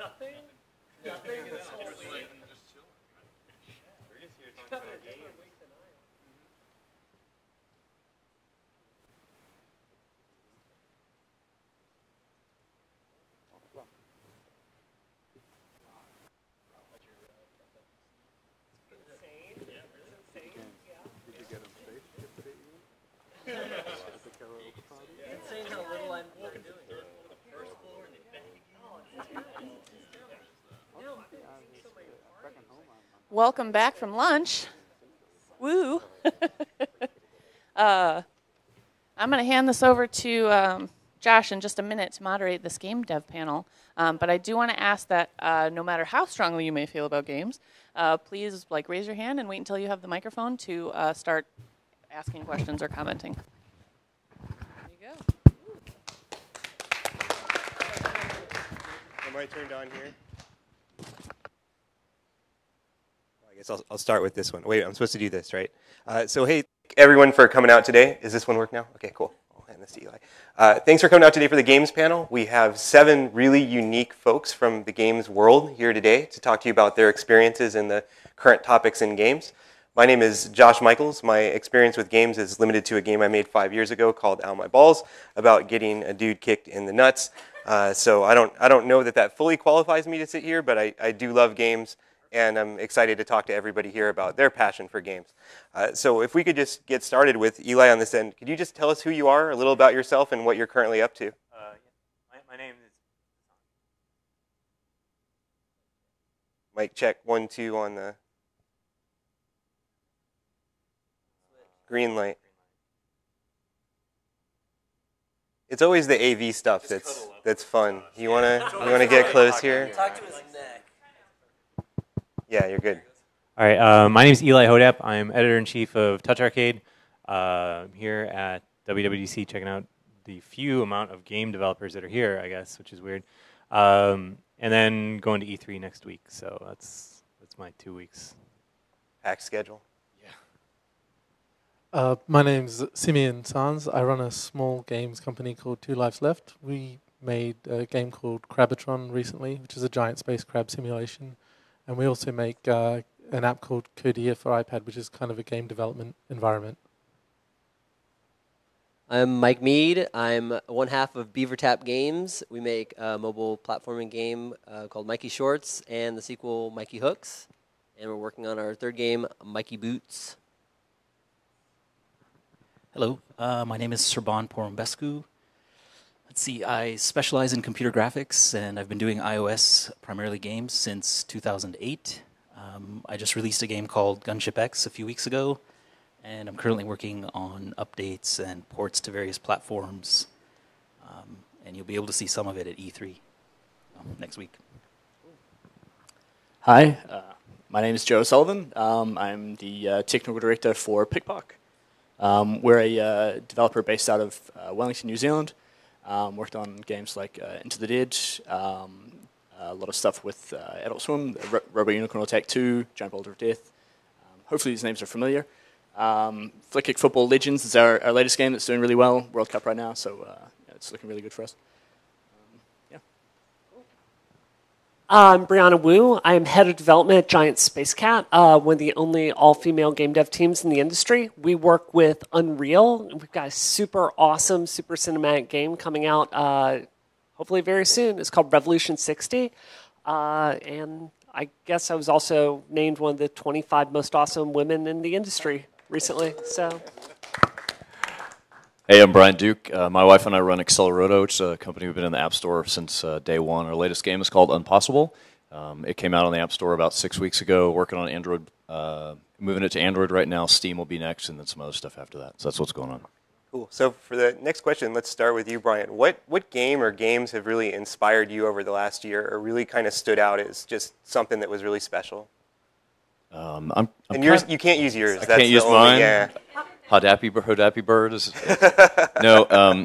Nothing. Nothing this whole week. We're just here talking about games. Insane how little I'm doing. Welcome back from lunch. Woo. I'm going to hand this over to Josh in just a minute to moderate this game dev panel. But I do want to ask that no matter how strongly you may feel about games, please raise your hand and wait until you have the microphone to start asking questions or commenting. There you go. Am I turned on here? I guess I'll start with this one. Wait, I'm supposed to do this, right? So hey, everyone for coming out today. Is this one work now? Okay, cool. I'll hand this to Eli. Thanks for coming out today for the games panel. We have 7 really unique folks from the games world here today to talk to you about their experiences and the current topics in games. My name is Josh Michaels. My experience with games is limited to a game I made 5 years ago called Ow My Balls, about getting a dude kicked in the nuts. So I don't know that fully qualifies me to sit here, but I do love games. And I'm excited to talk to everybody here about their passion for games. So if we could just get started with Eli on this end, could you just tell us who you are, a little about yourself, and what you're currently up to? My name is... Mic check 1, 2 on the green light. It's always the AV stuff that's fun. You wanna get close here? Talk to his neck. Yeah, you're good. All right, my name is Eli Hodapp. I'm editor-in-chief of Touch Arcade. I'm here at WWDC checking out the few amount of game developers that are here, I guess, which is weird. And then going to E3 next week. So that's my 2 weeks. Packed schedule. My name's Simeon Saëns. I run a small games company called 2 Lives Left. We made a game called Crabitron recently, which is a GiantSpace crab simulation. And we also make an app called Codia for iPad, which is kind of a game development environment. I'm Mike Meade. I'm one half of BeaverTap Games. We make a mobile platforming game called Mikey Shorts and the sequel Mikey Hooks. And we're working on our 3rd game, Mikey Boots. Hello, my name is Serban Porumbescu. Let's see, I specialize in computer graphics, and I've been doing iOS, primarily games, since 2008. I just released a game called Gunship X a few weeks ago, and I'm currently working on updates and ports to various platforms, and you'll be able to see some of it at E3 next week. Hi, my name is Joe Sullivan. I'm the technical director for PikPok. We're a developer based out of Wellington, New Zealand. Worked on games like Into the Dead, a lot of stuff with Adult Swim, Robo Unicorn Attack 2, Giant Boulder of Death. Hopefully these names are familiar. Flick Kick Football Legends is our latest game that's doing really well. World Cup right now, so it's looking really good for us. I'm Brianna Wu. I am head of development at GiantSpace Cat, one of the only all-female game dev teams in the industry. We work with Unreal. We've got a super awesome, super cinematic game coming out hopefully very soon. It's called Revolution 60. And I guess I was also named one of the 25 most awesome women in the industry recently. So. Hey, I'm Brian Duke. My wife and I run Accelerato, which is a company we've been in the App Store since day one. Our latest game is called Unpossible. It came out on the App Store about 6 weeks ago, working on Android, moving it to Android right now. Steam will be next, and then some other stuff after that. So that's what's going on. Cool. So for the next question, let's start with you, Brian. What game or games have really inspired you over the last year, or really kind of stood out as just something that was really special? You can't use yours. I can't use mine. Yeah. Hodappy Bird is no.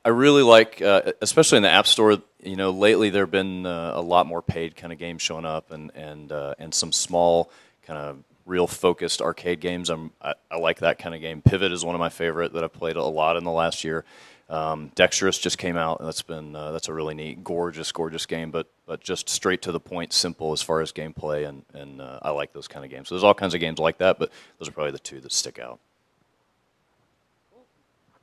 I really like, especially in the App Store. You know, lately there have been a lot more paid kind of games showing up, and some small kind of real focused arcade games. I like that kind of game. Pivot is one of my favorite that I've played a lot in the last year. Dexterous just came out, and that's a really neat, gorgeous game, but just straight to the point, simple as far as gameplay, and I like those kind of games. So there's all kinds of games like that, but those are probably the two that stick out.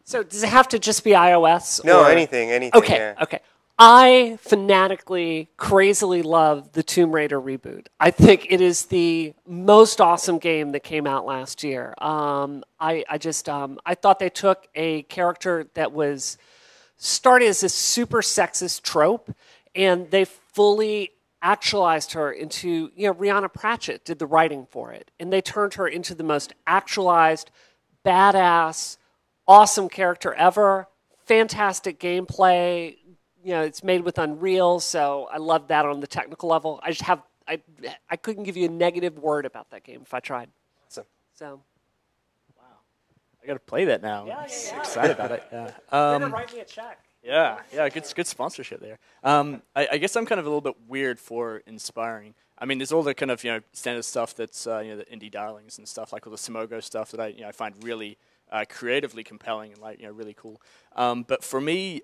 So does it have to just be iOS? No, or? anything. Okay, Yeah. okay. I fanatically, crazily love the Tomb Raider reboot. I think it is the most awesome game that came out last year. I thought they took a character that was started as this super sexist trope, and they fully actualized her into, Rihanna Pratchett did the writing for it, and they turned her into the most actualized, badass, awesome character ever. Fantastic gameplay. It's made with Unreal, so I love that on the technical level. I couldn't give you a negative word about that game if I tried. Awesome. So. Wow. I got to play that now. Yeah. Excited about it. Yeah. You're gonna write me a check. Yeah. Good sponsorship there. I guess I'm kind of a little bit weird for inspiring. I mean, there's all the kind of standard stuff that's the indie darlings and stuff, like all the Simogo stuff that I find really creatively compelling and really cool. But for me.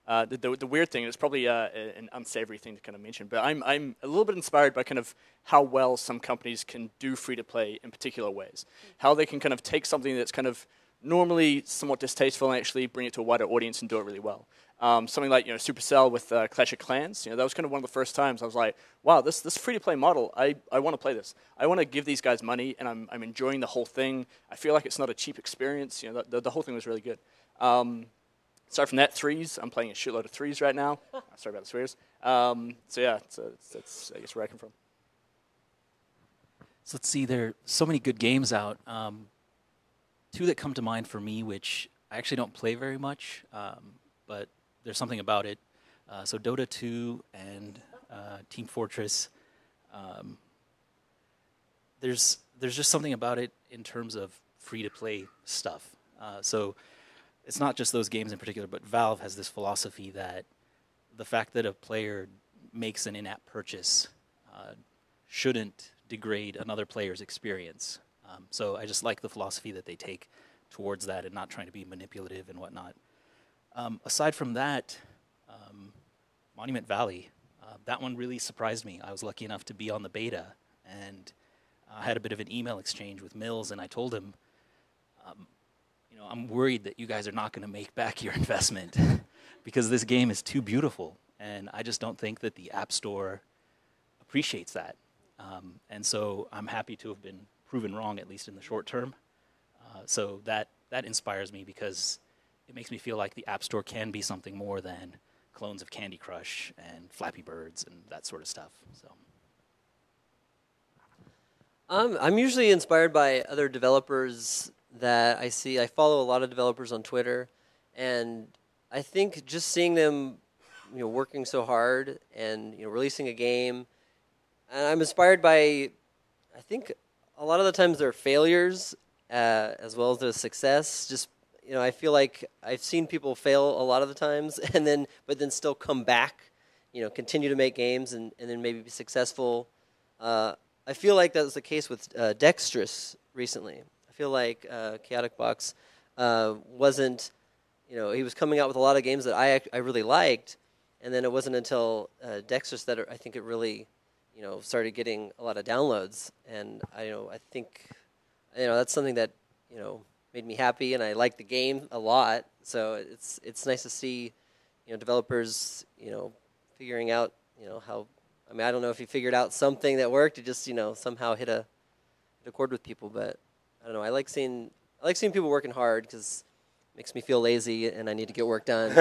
The weird thing, and it's probably an unsavory thing to kind of mention, but I'm a little bit inspired by kind of how well some companies can do free-to-play in particular ways. How they can kind of take something that's kind of normally somewhat distasteful and actually bring it to a wider audience and do it really well. Something like Supercell with Clash of Clans, that was kind of one of the first times I was like, wow, this free-to-play model, I want to play this. I want to give these guys money, and I'm enjoying the whole thing. I feel like it's not a cheap experience. The whole thing was really good. Aside from that, threes. I'm playing a shitload of threes right now. Sorry about the swears. So yeah, that's I guess where I come from. So let's see, there are so many good games out. Two that come to mind for me, which I actually don't play very much, but there's something about it. So Dota 2 and Team Fortress. There's just something about it in terms of free-to-play stuff. So it's not just those games in particular, but Valve has this philosophy that the fact that a player makes an in-app purchase shouldn't degrade another player's experience. So I just like the philosophy that they take towards that and not trying to be manipulative and whatnot. Aside from that, Monument Valley, that one really surprised me. I was lucky enough to be on the beta, and I had a bit of an email exchange with Mills, and I told him, I'm worried that you guys are not going to make back your investment because this game is too beautiful, and I just don't think that the App Store appreciates that. And so I'm happy to have been proven wrong, at least in the short term. So that inspires me because it makes me feel like the App Store can be something more than clones of Candy Crush and Flappy Birds and that sort of stuff. So. I'm usually inspired by other developers that I see. I follow a lot of developers on Twitter, and I think just seeing them, working so hard and releasing a game, and I'm inspired by, I think a lot of the times their failures as well as their success. Just I feel like I've seen people fail a lot of the times, but then still come back, continue to make games and then maybe be successful. I feel like that was the case with Dexterous recently. I feel like Chaotic Box wasn't, he was coming out with a lot of games that I really liked, and then it wasn't until Dexterous that I think it really, started getting a lot of downloads, and I think, that's something that, made me happy, and I like the game a lot. So it's nice to see, developers, figuring out, how. I mean, I don't know if he figured out something that worked. It just, somehow hit a chord with people, but. I don't know. I like seeing people working hard because it makes me feel lazy and I need to get work done.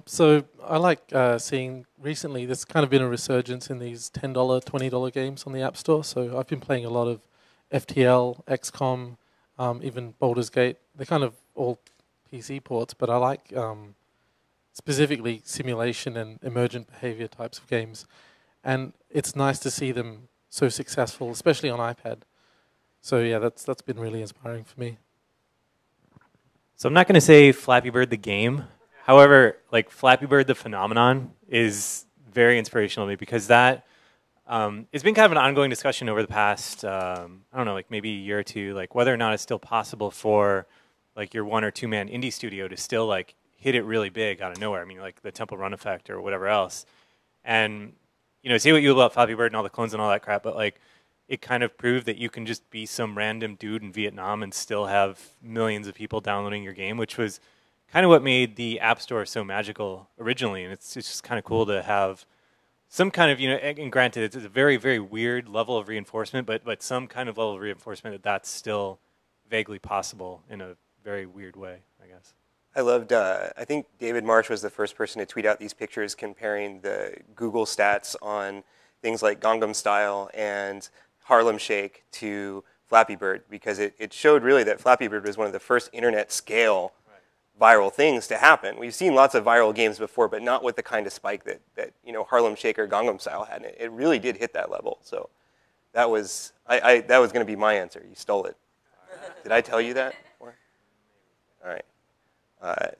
So I like seeing recently there's kind of been a resurgence in these $10, $20 games on the App Store. So I've been playing a lot of FTL, XCOM, even Baldur's Gate. They're kind of all PC ports, but I like specifically simulation and emergent behavior types of games. And it's nice to see them so successful, especially on iPad. So yeah, that's been really inspiring for me. So I'm not going to say Flappy Bird the game. However, like Flappy Bird the phenomenon is very inspirational to me because that It's been kind of an ongoing discussion over the past, I don't know, like maybe a year or two, like whether or not it's still possible for like your 1 or 2 man indie studio to still like hit it really big out of nowhere. I mean, like the Temple Run effect or whatever else. And, you know, say what you will about Flappy Bird and all the clones and all that crap, but like it kind of proved that you can just be some random dude in Vietnam and still have millions of people downloading your game, which was kind of what made the App Store so magical originally. And it's just kind of cool to have some kind of, you know, and granted, it's a very, very weird level of reinforcement, but some kind of level of reinforcement that that's still vaguely possible in a very weird way, I guess. I loved, I think David Marsh was the first person to tweet out these pictures comparing the Google stats on things like Gangnam Style and Harlem Shake to Flappy Bird, because it showed really that Flappy Bird was one of the first internet scale viral things to happen. We've seen lots of viral games before, but not with the kind of spike that you know, Harlem Shake or Gangnam Style had. It really did hit that level. So that was that was going to be my answer. You stole it. Did I tell you that before? All right.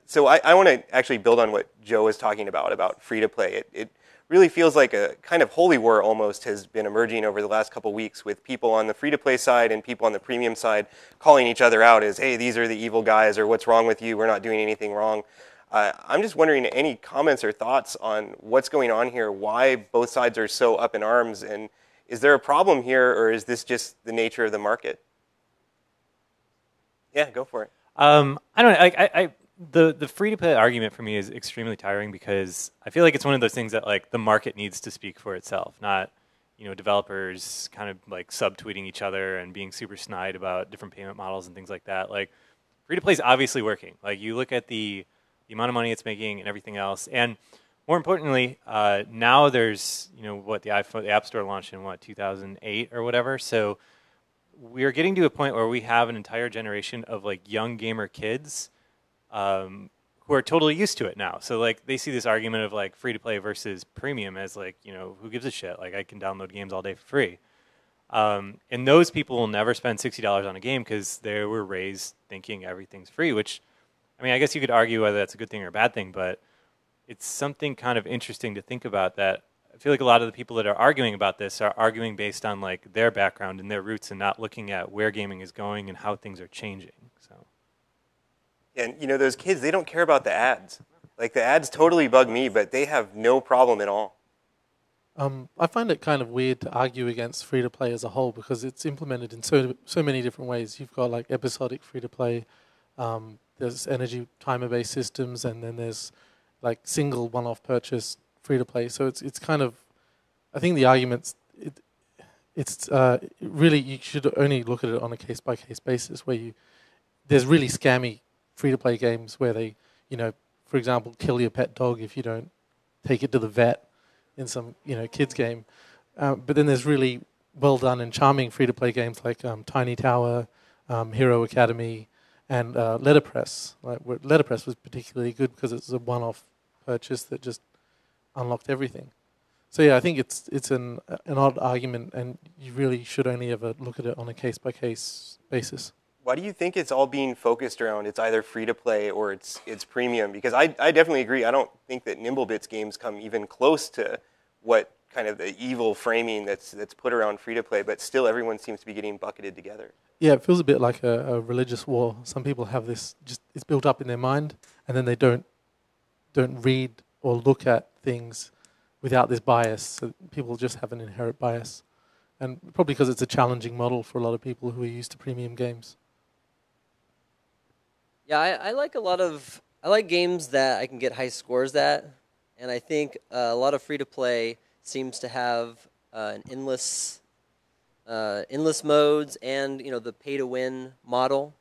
So I want to actually build on what Joe was talking about free-to-play. It really feels like a kind of holy war almost has been emerging over the last couple weeks, with people on the free-to-play side and people on the premium side calling each other out as, hey, these are the evil guys, or what's wrong with you, we're not doing anything wrong. I'm just wondering, any comments or thoughts on what's going on here, why both sides are so up in arms, and is there a problem here, or is this just the nature of the market? Yeah, go for it. I don't know. The free-to-play argument for me is extremely tiring, because I feel like it's one of those things that like the market needs to speak for itself, not, you know, developers kind of like subtweeting each other and being super snide about different payment models and things like that. Like, free-to-play is obviously working. Like, you look at the amount of money it's making and everything else, and more importantly, now there's, you know, what the App Store launched in what, 2008 or whatever. So we're getting to a point where we have an entire generation of like young gamer kids who are totally used to it now. So like they see this argument of like free to play versus premium as like, you know, who gives a shit? Like, I can download games all day for free. And those people will never spend $60 on a game because they were raised thinking everything's free, which, I mean, I guess you could argue whether that's a good thing or a bad thing, but it's something kind of interesting to think about, that I feel like a lot of the people that are arguing about this are arguing based on like their background and their roots, and not looking at where gaming is going and how things are changing. So, and you know, those kids, they don't care about the ads. Like, the ads totally bug me, but they have no problem at all. I find it kind of weird to argue against free-to-play as a whole, because it's implemented in so many different ways. You've got like episodic free-to-play, there's energy timer-based systems, and then there's like single one-off purchase free-to-play. So it's kind of, I think the arguments, it's really, you should only look at it on a case-by-case basis, where there's really scammy free-to-play games where they, you know, for example, kill your pet dog if you don't take it to the vet in some, you know, kids game. But then there's really well done and charming free-to-play games like Tiny Tower, Hero Academy, and Letterpress. Like, Letterpress was particularly good because it's a one-off purchase that just unlocked everything. So yeah, I think it's an odd argument, and you really should only ever look at it on a case-by-case basis. Why do you think it's all being focused around it's either free-to-play or it's premium? Because I definitely agree. I don't think that Nimblebit's games come even close to what kind of the evil framing that's put around free-to-play, but still everyone seems to be getting bucketed together. Yeah, it feels a bit like a religious war. Some people have this, just it's built up in their mind, and then they don't read or look at things without this bias. So people just have an inherent bias. And probably because it's a challenging model for a lot of people who are used to premium games. Yeah, I like games that I can get high scores at, and I think a lot of free-to-play seems to have an endless modes, and, you know, the pay-to-win model.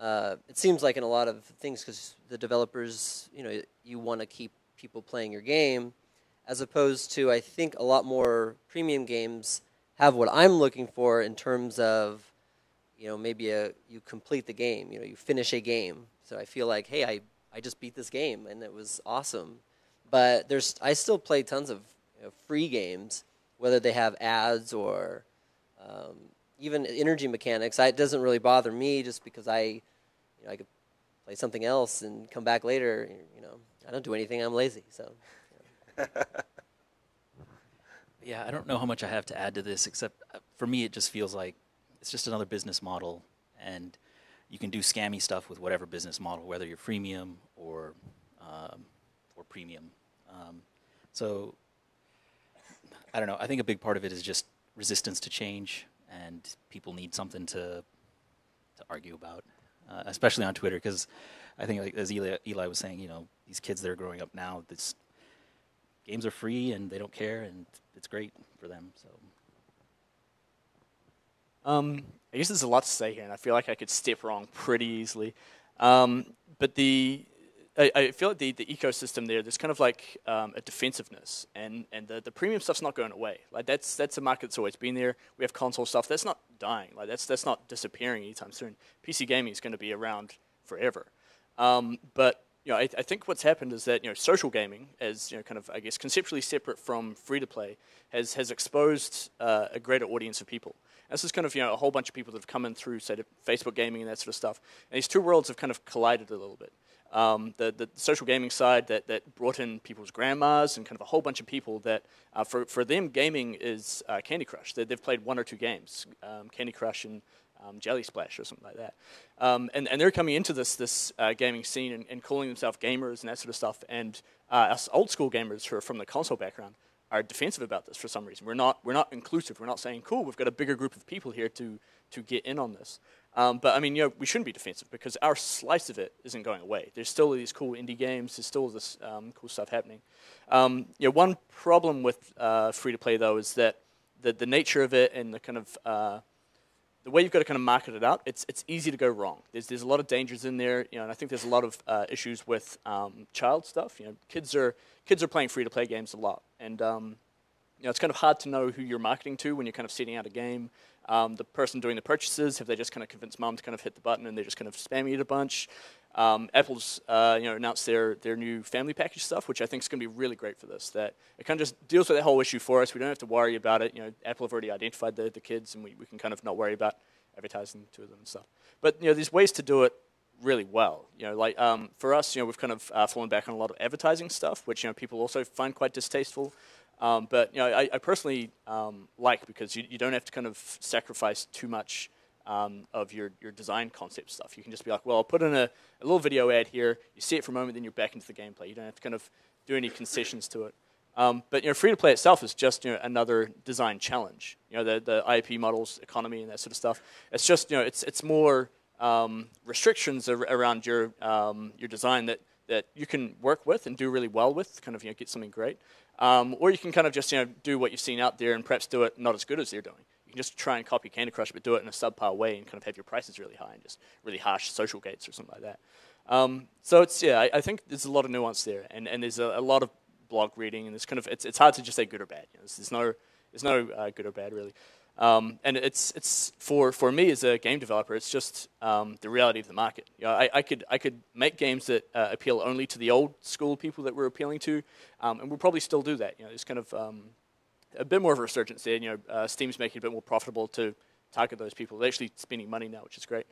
It seems like in a lot of things, because the developers, you know, you want to keep people playing your game, as opposed to, I think, a lot more premium games have what I'm looking for in terms of, you know, maybe you complete the game, you know, you finish a game. So I feel like, hey, I just beat this game and it was awesome. But I still play tons of, you know, free games, whether they have ads or even energy mechanics. It doesn't really bother me, just because I could play something else and come back later. You know, I don't do anything. I'm lazy. So. Yeah, I don't know how much I have to add to this, except for me, it just feels like it's just another business model, and you can do scammy stuff with whatever business model, whether you're freemium or premium. So I don't know. I think a big part of it is just resistance to change, and people need something to argue about, especially on Twitter, because I think, like as Eli was saying, these kids that are growing up now, games are free and they don't care, and it's great for them. So, I guess there's a lot to say here, and I feel like I could step wrong pretty easily. But I feel like the ecosystem there, there's kind of like a defensiveness, and the premium stuff's not going away. Like that's a market that's always been there. We have console stuff that's not dying. Like that's not disappearing anytime soon. PC gaming is going to be around forever. But I think what's happened is that social gaming, as kind of I guess conceptually separate from free to play, has exposed a greater audience of people. And this is kind of a whole bunch of people that have come in through say Facebook gaming and that sort of stuff. And these two worlds have kind of collided a little bit. The social gaming side that brought in people's grandmas and kind of a whole bunch of people that for them gaming is Candy Crush. They've played one or two games, Candy Crush and Jelly Splash or something like that. And they're coming into this gaming scene and calling themselves gamers and that sort of stuff. And us old school gamers who are from the console background are defensive about this for some reason. We're not inclusive. We're not saying, cool, we've got a bigger group of people here to get in on this. But I mean, we shouldn't be defensive because our slice of it isn't going away. There's still these cool indie games. There's still this cool stuff happening. One problem with free to play though is that the nature of it and the kind of the way you've got to kind of market it out, it's easy to go wrong. There's a lot of dangers in there, and I think there's a lot of issues with child stuff. Kids are playing free to play games a lot, and it's kind of hard to know who you're marketing to when you're kind of setting out a game. The person doing the purchases, have they just kind of convinced mom to kind of hit the button and they're just kind of spamming it a bunch? Apple's announced their new family package stuff, which I think is going to be really great for this. That it kind of just deals with that whole issue for us. We don't have to worry about it. Apple have already identified the kids, and we can kind of not worry about advertising to them and stuff. But there's ways to do it really well. Like for us, we've kind of fallen back on a lot of advertising stuff, which people also find quite distasteful. But I personally like because you don't have to kind of sacrifice too much of your design concept stuff. You can just be like, well, I'll put in a little video ad here. You see it for a moment, then you're back into the gameplay. You don't have to kind of do any concessions to it. But free to play itself is just another design challenge. The IP models, economy, and that sort of stuff. It's just it's more restrictions around your design that you can work with and do really well with. Kind of get something great. Or you can kind of just do what you've seen out there and perhaps do it not as good as they're doing. You can just try and copy Candy Crush, but do it in a subpar way and kind of have your prices really high and just really harsh social gates or something like that. So it's I think there's a lot of nuance there, and there's a lot of blog reading, and it's kind of it's hard to just say good or bad. There's no good or bad really. And it's for me as a game developer, it's just the reality of the market. I could make games that appeal only to the old school people that we're appealing to, and we'll probably still do that. There's kind of a bit more of a resurgence there. Steam's making it a bit more profitable to target those people. They're actually spending money now, which is great.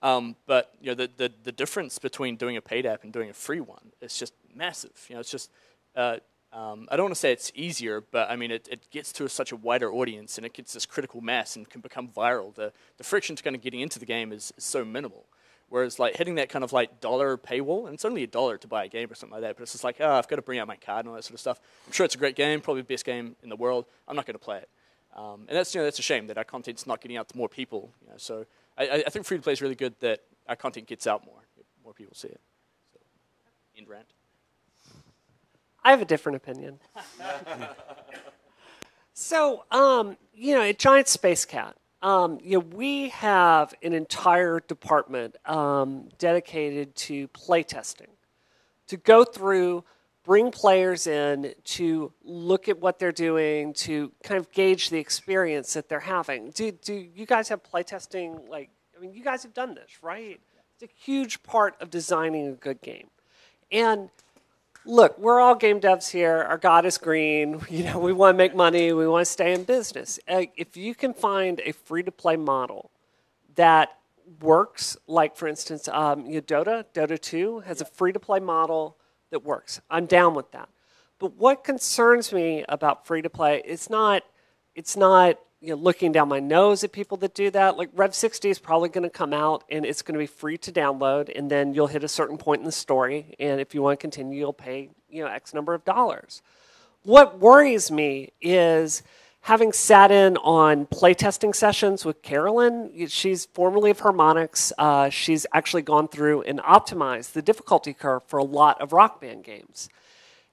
But the difference between doing a paid app and doing a free one is just massive. It's just I don't want to say it's easier, but I mean it gets to such a wider audience and it gets this critical mass and can become viral. The friction to kind of getting into the game is so minimal. Whereas like hitting that kind of like $1 paywall, and it's only $1 to buy a game or something like that, but it's just like, I've got to bring out my card and all that sort of stuff. I'm sure it's a great game, probably the best game in the world. I'm not going to play it. And that's that's a shame that our content's not getting out to more people. So I think free to play is really good that our content gets out more people see it. So, end rant. I have a different opinion. So, at GiantSpace Cat, we have an entire department dedicated to playtesting, to go through, bring players in, to look at what they're doing, to kind of gauge the experience that they're having. Do you guys have playtesting? You guys have done this, right? It's a huge part of designing a good game. And look, we're all game devs here. Our God is green. We want to make money. We want to stay in business. If you can find a free-to-play model that works, like, for instance, Dota 2 has a free-to-play model that works. I'm down with that. But what concerns me about free-to-play, it's not looking down my nose at people that do that. Like Rev 60 is probably going to come out, and it's going to be free to download, and then you'll hit a certain point in the story, and if you want to continue, you'll pay X number of dollars. What worries me is having sat in on playtesting sessions with Carolyn. She's formerly of Harmonix. She's actually gone through and optimized the difficulty curve for a lot of Rock Band games.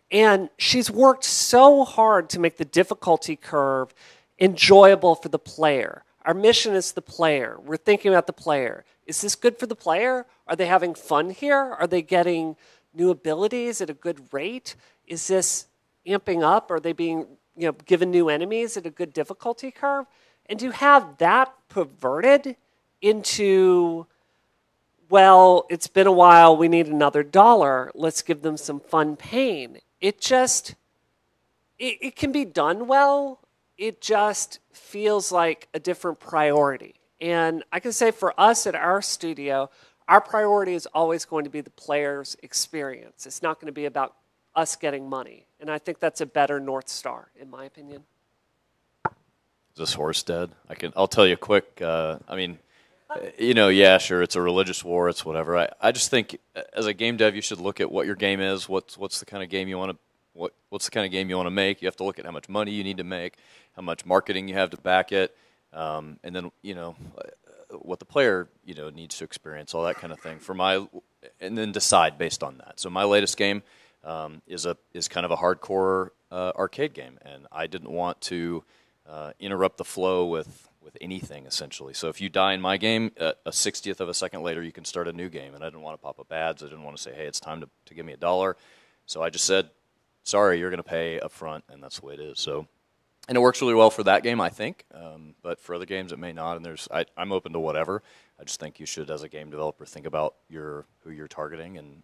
And she's worked so hard to make the difficulty curve enjoyable for the player. Our mission is the player. We're thinking about the player. Is this good for the player? Are they having fun here? Are they getting new abilities at a good rate? Is this amping up? Are they being given new enemies at a good difficulty curve? And to have that perverted into, well, it's been a while, we need another $1, let's give them some fun pain. It can be done well. It just feels like a different priority. And I can say for us at our studio, our priority is always going to be the player's experience. It's not going to be about us getting money. And I think that's a better North Star, in my opinion. Is this horse dead? I'll tell you quick. Yeah, sure, it's a religious war, it's whatever. I just think as a game dev, you should look at what your game is. What's the kind of game you want to what's the kind of game you want to make? You have to look at how much money you need to make, how much marketing you have to back it, and then what the player needs to experience, all that kind of thing. And then decide based on that. So my latest game is kind of a hardcore arcade game, and I didn't want to interrupt the flow with anything essentially. So if you die in my game, a 60th of a second later, you can start a new game, and I didn't want to pop up ads. I didn't want to say, hey, it's time to give me $1. So I just said, sorry, you're going to pay up front, and that's the way it is. So, and it works really well for that game, I think, but for other games it may not, and I'm open to whatever. I just think you should, as a game developer, think about who you're targeting and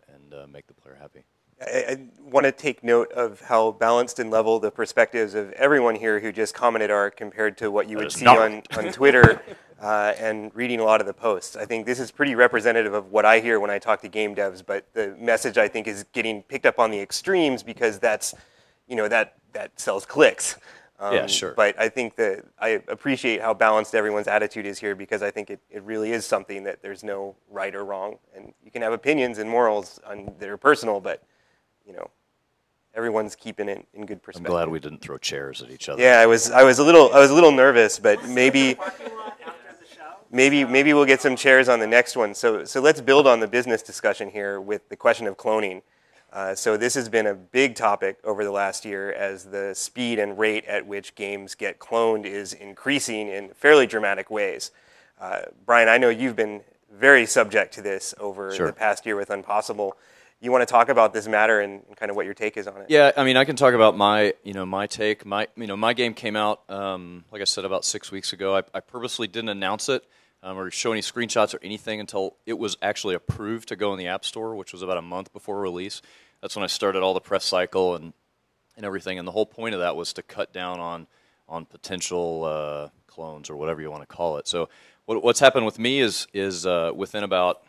make the player happy. I want to take note of how balanced and level the perspectives of everyone here who just commented are compared to what you would see on Twitter and reading a lot of the posts. I think this is pretty representative of what I hear when I talk to game devs, but the message I think is getting picked up on the extremes because that's, that sells clicks. Yeah, sure. But I think that I appreciate how balanced everyone's attitude is here because I think it really is something that there's no right or wrong. And you can have opinions and morals that are personal, but everyone's keeping it in good perspective. I'm glad we didn't throw chairs at each other. Yeah, I was a little nervous, but maybe we'll get some chairs on the next one. So let's build on the business discussion here with the question of cloning. So this has been a big topic over the last year as the speed and rate at which games get cloned is increasing in fairly dramatic ways. Brian, I know you've been very subject to this over the past year with Unpossible. You want to talk about this matter and kind of what your take is on it? Yeah, I mean, I can talk about my take. My game came out, like I said, about 6 weeks ago. I purposely didn't announce it or show any screenshots or anything until it was actually approved to go in the App Store, which was about a month before release. That's when I started all the press cycle and everything. And the whole point of that was to cut down on potential clones or whatever you want to call it. So what's happened with me is within about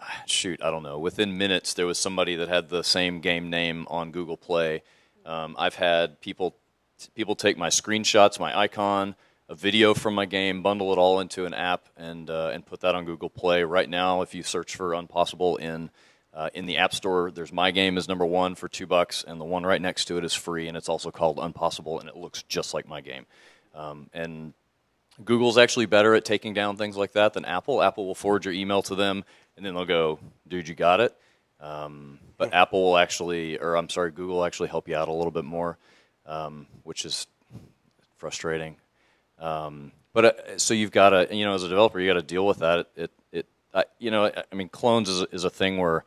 I don't know. Within minutes, there was somebody that had the same game name on Google Play. I've had people take my screenshots, my icon, a video from my game, bundle it all into an app, and put that on Google Play. Right now, if you search for Unpossible in the App Store, there's my game is #1 for $2, and the one right next to it is free, and it's also called Unpossible, and it looks just like my game. And Google's actually better at taking down things like that than Apple. Apple will forward your email to them, and then they'll go, dude, you got it? But Google will actually help you out a little bit more, which is frustrating. So you've got to, as a developer, you got to deal with that. Clones is a thing where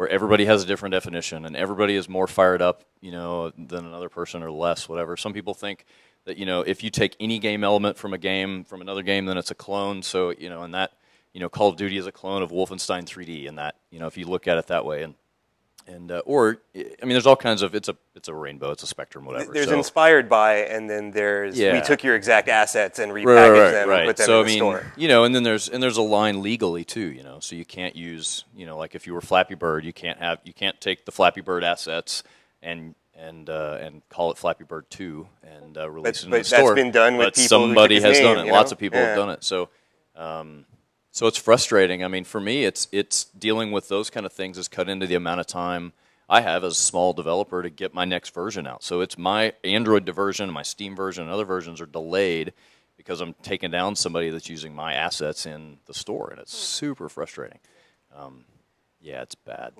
everybody has a different definition, and everybody is more fired up, than another person or less, whatever. Some people think that, if you take any game element from another game, then it's a clone. So, and that, Call of Duty is a clone of Wolfenstein 3D, and that, if you look at it that way, there's all kinds of, it's a rainbow, it's a spectrum, whatever. There's inspired by, and then there's, we took your exact assets and repackaged them and put them in the store. And then there's a line legally too, so you can't use, like if you were Flappy Bird, you can't take the Flappy Bird assets and and call it Flappy Bird 2 and release it in but the store. that's been done with but people who somebody took his has done name, it. you Lots know? of people have done it. So so it's frustrating. I mean, for me, it's dealing with those kind of things is cut into the amount of time I have as a small developer to get my next version out. So it's my Android version, my Steam version, and other versions are delayed because I'm taking down somebody that's using my assets in the store, and it's super frustrating. Yeah, it's bad.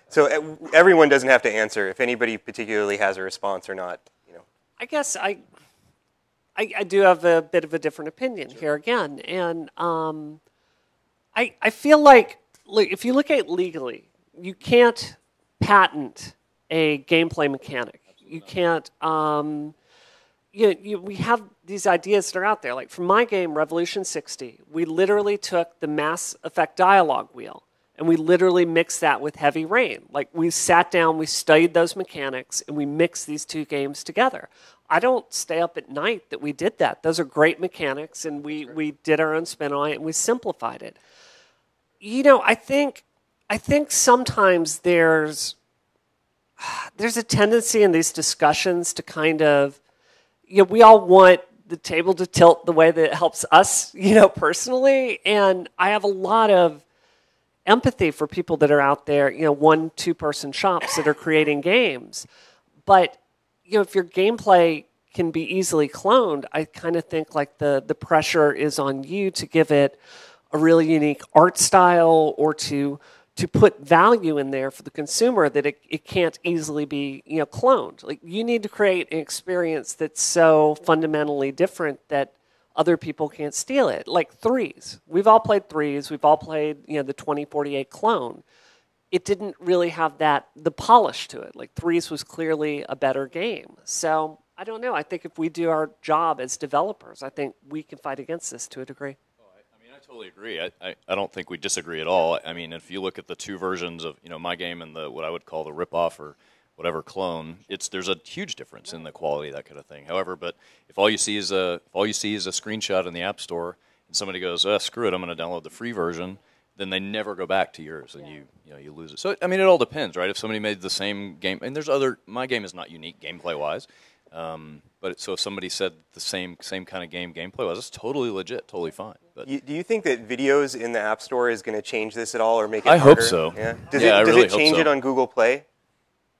So everyone doesn't have to answer if anybody particularly has a response or not. You know. I guess I do have a bit of a different opinion here again, and I feel like if you look at it legally, you can't patent a gameplay mechanic. You can't. We have these ideas that are out there. Like for my game, Revolution 60, we literally took the Mass Effect dialogue wheel and we literally mixed that with Heavy Rain. Like we sat down, we studied those mechanics, and we mixed these two games together. I don't stay up at night that we did that. Those are great mechanics, and we did our own spin on it, and we simplified it. You know, I think sometimes there's a tendency in these discussions to kind of, we all want the table to tilt the way that it helps us, personally, and I have a lot of empathy for people that are out there, 1-2 person shops that are creating games. But, if your gameplay can be easily cloned, I kind of think like the pressure is on you to give it a really unique art style or to put value in there for the consumer that it can't easily be, cloned. Like you need to create an experience that's so fundamentally different that other people can't steal it. Like Threes. We've all played Threes. We've all played, the 2048 clone. It didn't really have the polish to it. Like Threes was clearly a better game. So I don't know. I think if we do our job as developers, I think we can fight against this to a degree. I totally agree. I don't think we disagree at all. I mean, if you look at the two versions of my game and what I would call the ripoff or whatever clone, there's a huge difference in the quality, that kind of thing. However, but if all you see is a screenshot in the App Store and somebody goes, screw it, I'm going to download the free version, then they never go back to yours, and you lose it. So I mean, it all depends, right? If somebody made the same game, and my game is not unique gameplay wise. But so if somebody said the same kind of gameplay-wise, it's totally legit, totally fine. But Do you think that videos in the App Store is going to change this at all or make it I harder? hope so. Yeah. I Does really it change hope so. it on Google Play?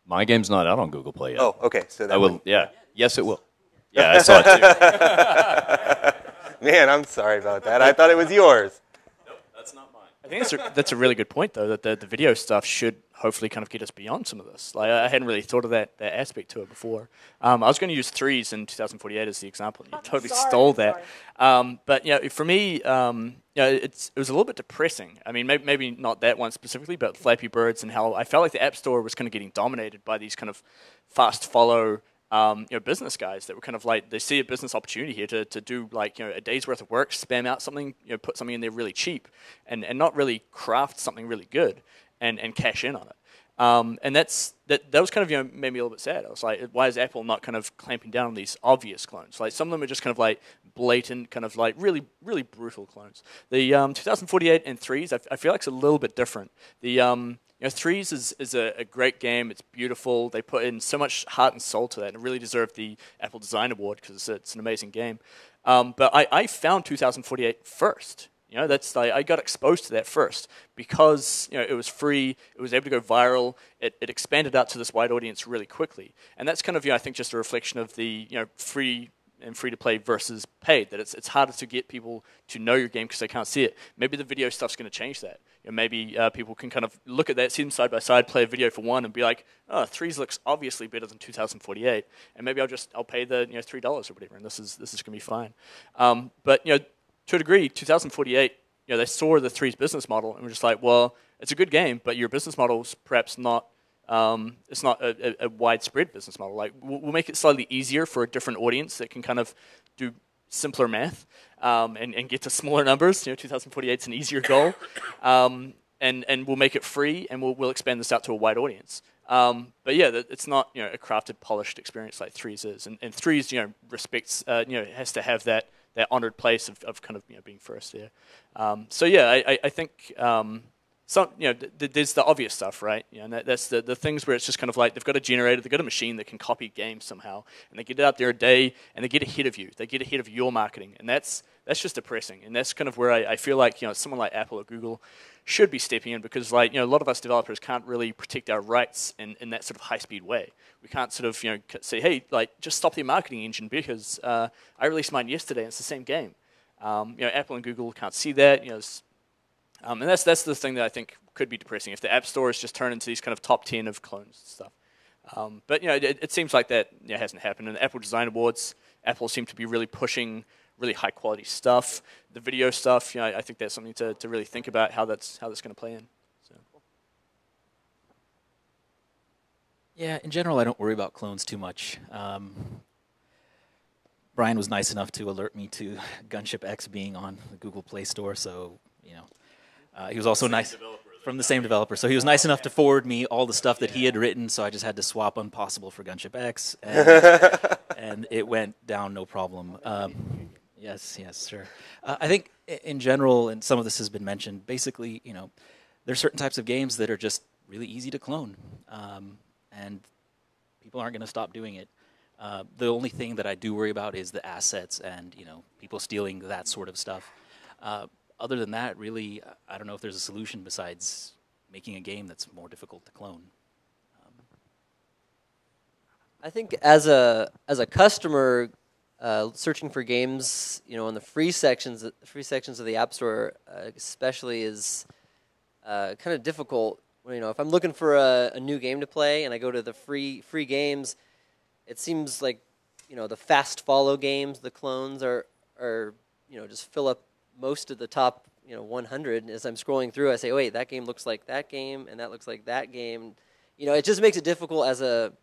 My game's not out on Google Play yet. Oh, okay. So that I will. Yeah. Yes, it will. Yeah, I saw it too. Man, I'm sorry about that. I thought it was yours. Nope, that's not mine. I think that's a really good point, though, that the video stuff should hopefully kind of get us beyond some of this. Like I hadn't really thought of that aspect to it before. I was going to use Threes in 2048 as the example. You totally stole that. But for me, it was a little bit depressing. I mean, maybe not that one specifically, but Flappy Birds and how I felt like the App Store was kind of getting dominated by these kind of fast follow. Business guys that were kind of like, they see a business opportunity here to do like, a day's worth of work, spam out something, put something in there really cheap and not really craft something really good and cash in on it. And that was kind of, made me a little bit sad. I was like, why is Apple not kind of clamping down on these obvious clones? Like some of them are just kind of like blatant, kind of like really, really brutal clones. The 2048 and Threes, I feel like it's a little bit different. The Threes is a great game. It's beautiful. They put in so much heart and soul to that, and it really deserved the Apple Design Award because it's an amazing game. But I found 2048 first. I got exposed to that first because it was free. It was able to go viral. It expanded out to this wide audience really quickly, and that's kind of I think just a reflection of the free and free to play versus paid. That it's harder to get people to know your game because they can't see it. Maybe the video stuff's going to change that. Maybe people can kind of look at that, see them side by side, play a video for one, and be like, "Oh, Threes looks obviously better than 2048," and maybe I'll pay the $3 or whatever, and this is going to be fine. But to a degree, 2048, they saw the Threes business model and were just like, well, it's a good game, but your business model is perhaps not. It's not a widespread business model. Like we'll make it slightly easier for a different audience that can kind of do simpler math and get to smaller numbers. 2048 is an easier goal, and we'll make it free, and we'll expand this out to a wide audience. But yeah, it's not a crafted, polished experience like Threes is, and Threes respects has to have that honored place of kind of being first there. So yeah, I think some, there's the obvious stuff, right? And that's the things where it's just kind of like they've got a generator, they've got a machine that can copy games somehow, and they get it out there a day, and they get ahead of you. They get ahead of your marketing, and that's just depressing. And that's kind of where I feel like someone like Apple or Google should be stepping in, because a lot of us developers can't really protect our rights in that sort of high-speed way. We can't sort of say, hey, just stop their marketing engine because I released mine yesterday and it's the same game. Apple and Google can't see that. And that's the thing that I think could be depressing if the App Store is just turned into these kind of top 10 of clones and stuff. But it seems like that hasn't happened. In the Apple Design Awards, Apple seemed to be really pushing really high quality stuff. The video stuff, I think that's something to really think about how that's going to play in. So. Yeah, in general, I don't worry about clones too much. Bryan was nice enough to alert me to Gunship X being on the Google Play Store, so he was also nice from the same developer. So he was nice enough to forward me all the stuff that he had written, so I just had to swap Unpossible for Gunship X, and it went down no problem. Yes, sure. I think in general, and some of this has been mentioned, basically, there's certain types of games that are just really easy to clone, and people aren't going to stop doing it. The only thing that I do worry about is the assets and people stealing that sort of stuff. Other than that, really, I don't know if there's a solution besides making a game that's more difficult to clone. I think as a customer, searching for games, on the free sections of the App Store, especially, is kind of difficult. If I'm looking for a new game to play and I go to the free games, it seems like the fast follow games, the clones are just fill up most of the top 100. And as I'm scrolling through, I say, wait, that game looks like that game, and that looks like that game. It just makes it difficult as a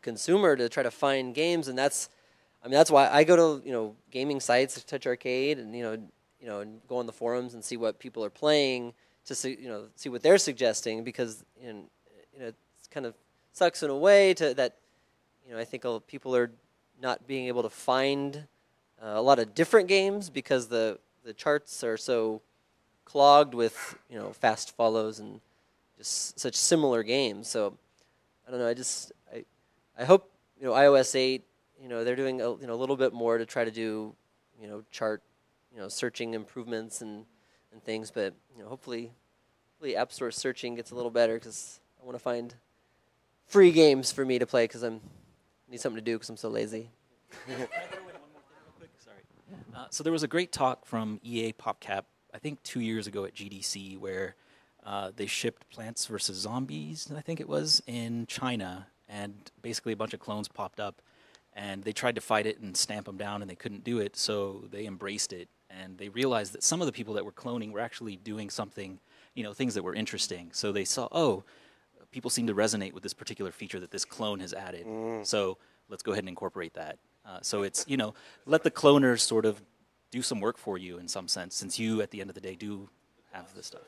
consumer to try to find games, and that's why I go to gaming sites, Touch Arcade, and and go on the forums and see what people are playing to see what they're suggesting, because it kind of sucks in a way that I think people are not being able to find a lot of different games because the charts are so clogged with fast follows and just such similar games. So I don't know. I hope iOS 8 they're doing a little bit more to try to do chart searching improvements and things. But hopefully App Store searching gets a little better, because I want to find free games for me to play because I need something to do because I'm so lazy. So there was a great talk from EA PopCap, I think 2 years ago at GDC, where they shipped Plants vs. Zombies, I think it was, in China, and basically a bunch of clones popped up, and they tried to fight it and stamp them down, and they couldn't do it, so they embraced it, and they realized that some of the people that were cloning were actually doing something, things that were interesting. So they saw, people seem to resonate with this particular feature that this clone has added, so let's go ahead and incorporate that. So it's, let the cloners sort of do some work for you in some sense, since you, at the end of the day, do have this stuff.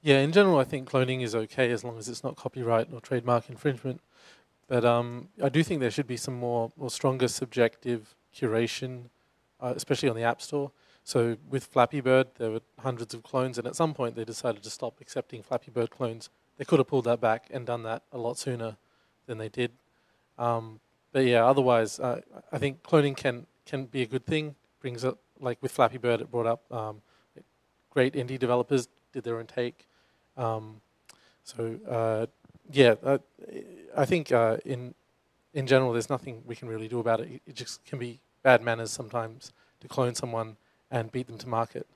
Yeah, in general, I think cloning is okay as long as it's not copyright or trademark infringement. But I do think there should be some more stronger subjective curation, especially on the App Store. So with Flappy Bird, there were hundreds of clones, and at some point they decided to stop accepting Flappy Bird clones. They could have pulled that back and done that a lot sooner than they did. But yeah, otherwise, I think cloning can be a good thing. Brings up, like with Flappy Bird, it brought up great indie developers did their own take. I think in general, there's nothing we can really do about it. It just can be bad manners sometimes to clone someone and beat them to market.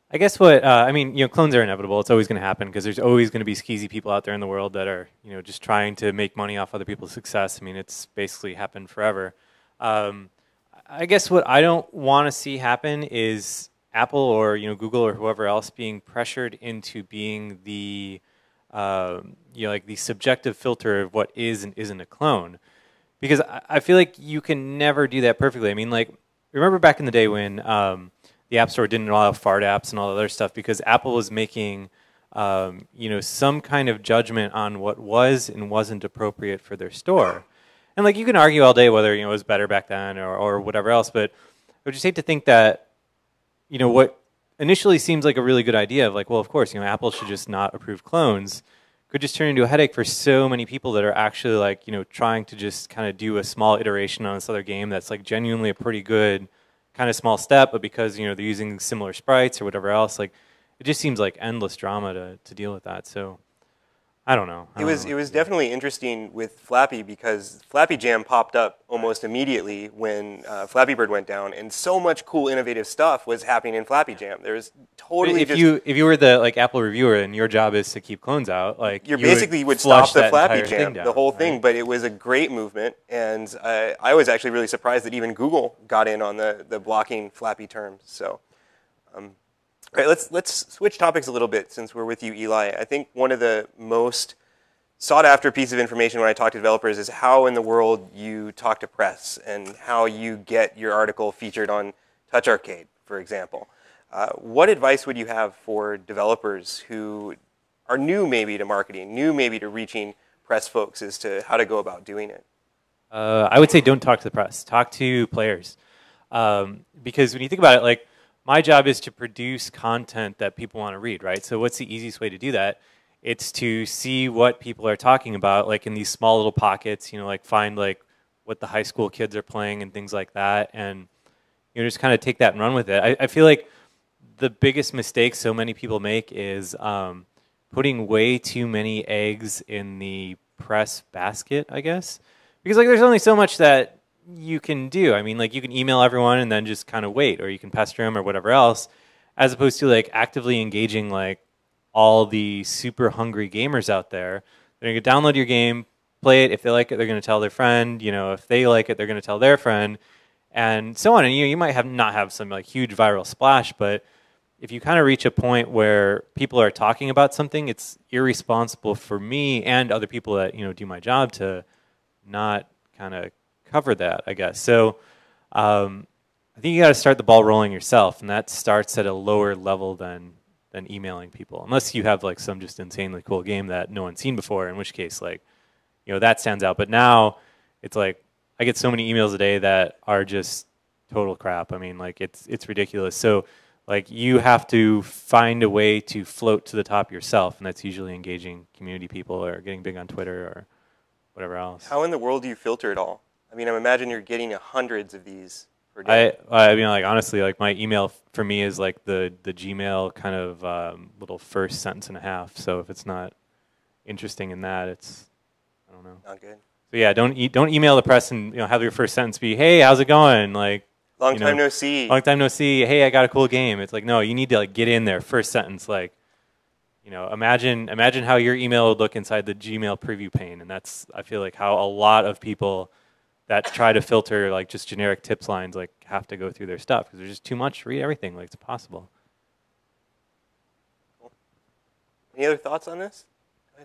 I guess clones are inevitable. It's always going to happen because there's always going to be skeezy people out there in the world that are, just trying to make money off other people's success. I mean, it's basically happened forever. I guess what I don't want to see happen is Apple or Google or whoever else being pressured into being the the subjective filter of what is and isn't a clone, because I feel like you can never do that perfectly. I mean, remember back in the day when the App Store didn't allow fart apps and all that other stuff because Apple was making some kind of judgment on what was and wasn't appropriate for their store. And you can argue all day whether it was better back then or whatever else, but I would just hate to think that you know, what initially seems like a really good idea of like, well, of course, you know, Apple should just not approve clones, could just turn into a headache for so many people that are actually like, you know, trying to just kind of do a small iteration on this other game that's like genuinely a pretty good kind of small step, but because, you know, they're using similar sprites or whatever else, like it just seems like endless drama to deal with that. So I don't know. It was definitely interesting with Flappy because Flappy Jam popped up almost immediately when Flappy Bird went down, and so much cool, innovative stuff was happening in Flappy Jam. There's totally if you were the like Apple reviewer and your job is to keep clones out, like you basically would stop the Flappy Jam, the whole thing. But it was a great movement, and I was actually really surprised that even Google got in on the blocking Flappy terms. So. All right, let's switch topics a little bit since we're with you, Eli. I think one of the most sought-after pieces of information when I talk to developers is how in the world you talk to press and how you get your article featured on Touch Arcade, for example. What advice would you have for developers who are new maybe to marketing, new maybe to reaching press folks as to how to go about doing it? I would say don't talk to the press. Talk to players. Because when you think about it, like, my job is to produce content that people want to read, right? So what's the easiest way to do that? It's to see what people are talking about, like in these small little pockets, you know, like find like what the high school kids are playing and things like that, and you know, just kind of take that and run with it. I feel like the biggest mistake so many people make is putting way too many eggs in the press basket, I guess, because like there's only so much that you can do. I mean, like you can email everyone and then just kind of wait, or you can pester them or whatever else, as opposed to like actively engaging like all the super hungry gamers out there. They're going to download your game, play it. If they like it, they're going to tell their friend. You know, if they like it, they're going to tell their friend, and so on. And you might not have some like huge viral splash, but if you kind of reach a point where people are talking about something, it's irresponsible for me and other people that, you know, do my job to not kind of cover that, I guess. So I think you got to start the ball rolling yourself, and that starts at a lower level than emailing people, unless you have like some just insanely cool game that no one's seen before, in which case, like, you know, that stands out. But now it's like I get so many emails a day that are just total crap. I mean, like it's ridiculous. So like you have to find a way to float to the top yourself, and that's usually engaging community people or getting big on Twitter or whatever else. How in the world do you filter it all? I mean, I imagine you're getting hundreds of these per day. I mean, like, honestly, like, my email for me is like the Gmail kind of little first sentence and a half. So if it's not interesting in that, it's, I don't know. Not good. So yeah, don't email the press and, you know, have your first sentence be, hey, how's it going? Like, long time no see. Long time no see. Hey, I got a cool game. It's like, no, you need to like get in there. First sentence, like, you know, imagine how your email would look inside the Gmail preview pane, and that's, I feel like, how a lot of people that try to filter like just generic tips lines like have to go through their stuff because there's just too much to read everything. Like, it's impossible. Cool. Any other thoughts on this? Go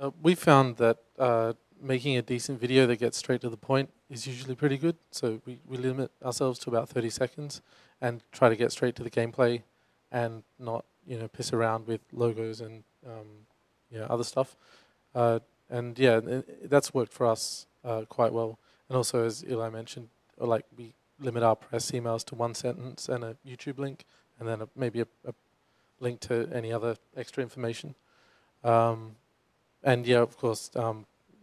ahead. We found that making a decent video that gets straight to the point is usually pretty good. So we limit ourselves to about 30 seconds and try to get straight to the gameplay and not, you know, piss around with logos and you know, other stuff. And yeah, that's worked for us quite well. And also, as Eli mentioned, like we limit our press emails to one sentence and a YouTube link, and then maybe a link to any other extra information. And yeah, of course,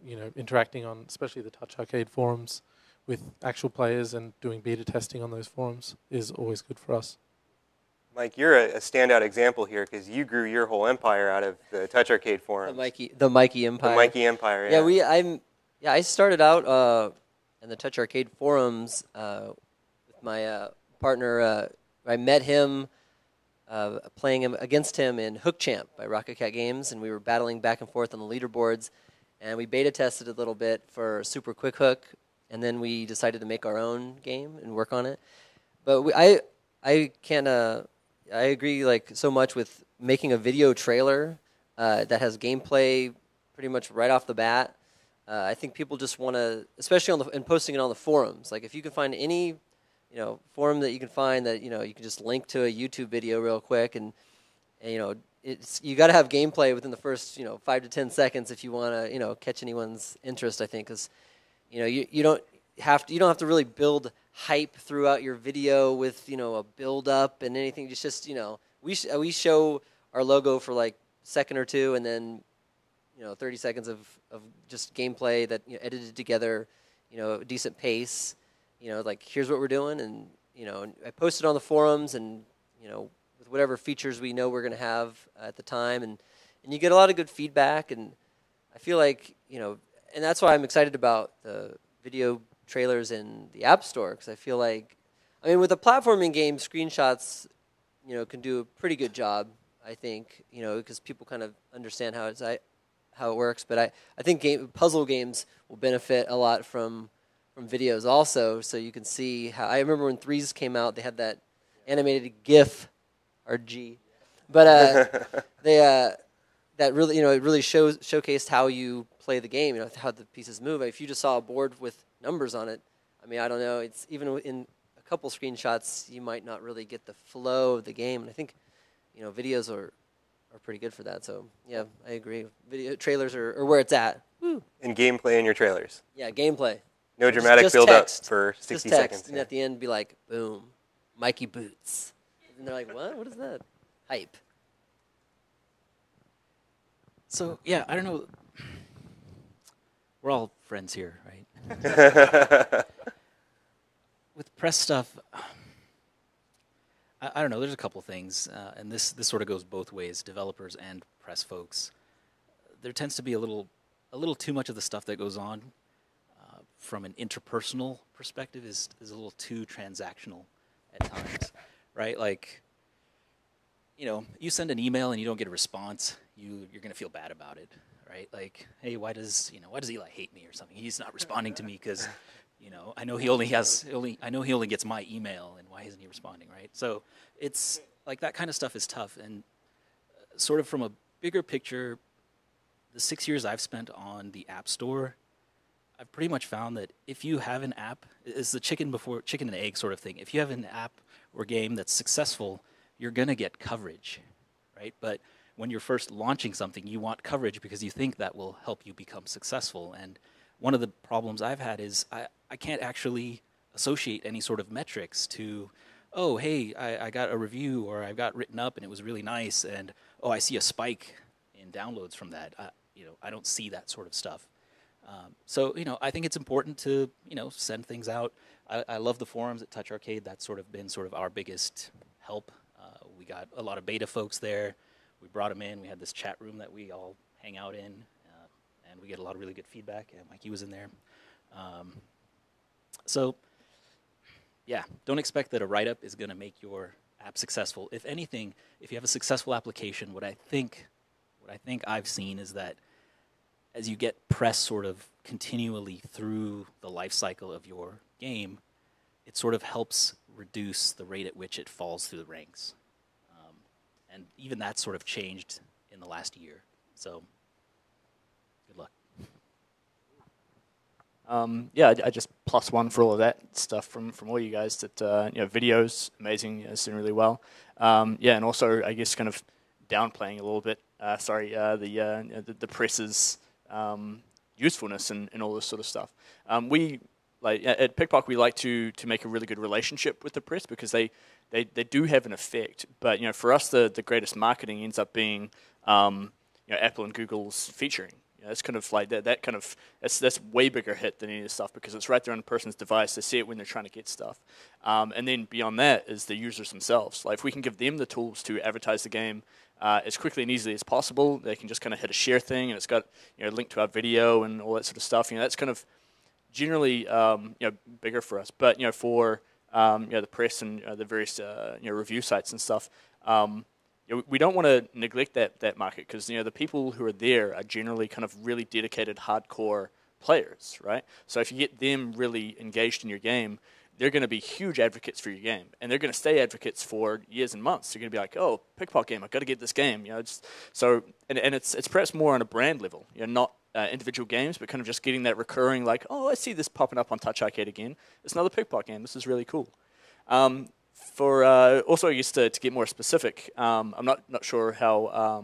you know, interacting on especially the Touch Arcade forums with actual players and doing beta testing on those forums is always good for us. Mike, you're a standout example here because you grew your whole empire out of the Touch Arcade forums. The Mikey Empire. The Mikey Empire. Yeah, I started out in the Touch Arcade forums with my partner. I met him playing against him in Hook Champ by Rocket Cat Games, and we were battling back and forth on the leaderboards. And we beta tested a little bit for Super Quick Hook, and then we decided to make our own game and work on it. But I agree like so much with making a video trailer that has gameplay pretty much right off the bat. I think people just want to, especially and posting it on the forums. Like if you can find any, you know, forum that you can find that, you know, you can just link to a YouTube video real quick, and you know, you got to have gameplay within the first, you know, 5 to 10 seconds if you want to, you know, catch anyone's interest. I think because, you know, you don't. you don't have to really build hype throughout your video with a build up and anything. It's just we show our logo for like a second or two, and then 30 seconds of just gameplay that edited together, a decent pace. Like here's what we're doing, and and I posted on the forums, and with whatever features we know we're going to have at the time, and you get a lot of good feedback, and I feel like and that's why I'm excited about the video trailers in the App Store, because I feel like, with a platforming game, screenshots, can do a pretty good job, I think, because people kind of understand how it works. But I think puzzle games will benefit a lot from videos also, so you can see how. I remember when Threes came out, they had that animated GIF, or G, but that really it really showcased how you play the game, how the pieces move. If you just saw a board with numbers on it, I don't know. It's even in a couple screenshots, you might not really get the flow of the game. And I think videos are pretty good for that. So yeah, I agree. Video trailers are where it's at. Woo. And gameplay in your trailers. Yeah, gameplay. No dramatic build-up for 60 seconds. And at the end, be like, boom, Mikey boots. And they're like, what? What is that? Hype. So, yeah, I don't know. We're all friends here, right? With press stuff, I don't know. There's a couple things, and this sort of goes both ways, developers and press folks. There tends to be a little too much of the stuff that goes on from an interpersonal perspective is a little too transactional at times, right? Like, you send an email and you don't get a response, you're going to feel bad about it, right? Like, hey, why does Eli hate me or something? He's not responding to me because, I know he only gets my email, and why isn't he responding, right? So it's like that kind of stuff is tough. And sort of from a bigger picture, the 6 years I've spent on the App Store, I've pretty much found that if you have an app, it's the chicken and egg sort of thing. If you have an app or game that's successful, you're going to get coverage, right? But when you're first launching something, you want coverage because you think that will help you become successful. And one of the problems I've had is I can't actually associate any sort of metrics to, oh, hey, I got a review, or I got written up and it was really nice, and oh, I see a spike in downloads from that. I don't see that sort of stuff. So I think it's important to send things out. I love the forums at Touch Arcade. That's sort of been sort of our biggest help. We got a lot of beta folks there. We brought them in. We had this chat room that we all hang out in, and we get a lot of really good feedback. And Mikey was in there. So yeah, don't expect that a write-up is going to make your app successful. If anything, if you have a successful application, what I think I've seen is that as you get press sort of continually through the life cycle of your game, it sort of helps reduce the rate at which it falls through the ranks. And even that's sort of changed in the last year. So good luck. Yeah, I just +1 for all of that stuff from all you guys. That videos amazing, it's doing really well. Yeah, and also I guess kind of downplaying a little bit. The press's usefulness and all this sort of stuff. We at PikPok, we like to make a really good relationship with the press because they do have an effect. But for us, the greatest marketing ends up being Apple and Google's featuring. It's kind of like that kind of that's way bigger hit than any of this stuff because it's right there on the person's device. They see it when they're trying to get stuff. And then beyond that is the users themselves. Like if we can give them the tools to advertise the game as quickly and easily as possible, they can just kind of hit a share thing, and it's got a link to our video and all that sort of stuff. That's kind of generally bigger for us. But for the press and the various review sites and stuff. We don't want to neglect that market because the people who are there are generally kind of really dedicated, hardcore players, right? So if you get them really engaged in your game, they're going to be huge advocates for your game, and they're going to stay advocates for years and months. They're going to be like, "Oh, PikPok game, I've got to get this game." It's perhaps more on a brand level, not individual games, but kind of just getting that recurring, like, "Oh, I see this popping up on Touch Arcade again. It's another PikPok game. This is really cool." Also, I guess to get more specific, I'm not sure how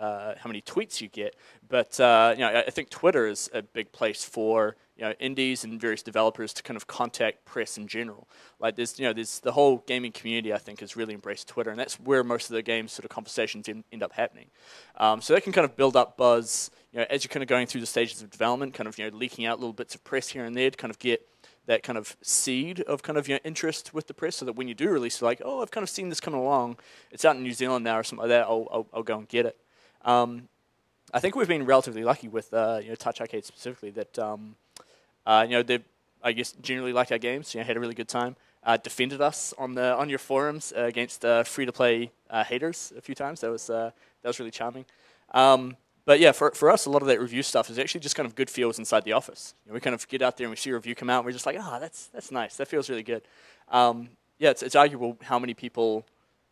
tweets you get. But I think Twitter is a big place for indies and various developers to kind of contact press in general. Like there's the whole gaming community I think has really embraced Twitter, and that's where most of the games sort of conversations end up happening. So that can kind of build up buzz as you're kind of going through the stages of development, kind of leaking out little bits of press here and there to kind of get that kind of seed of kind of interest with the press, so that when you do release, you're like, oh, I've kind of seen this coming along. It's out in New Zealand now or something like that. I'll go and get it. I think we've been relatively lucky with Touch Arcade specifically that they I guess generally liked our games. Had a really good time. Defended us on your forums against free-to-play haters a few times. That was really charming. But yeah, for us, a lot of that review stuff is actually just kind of good feels inside the office. We kind of get out there and we see a review come out, and we're just like, that's nice. That feels really good. It's arguable how many people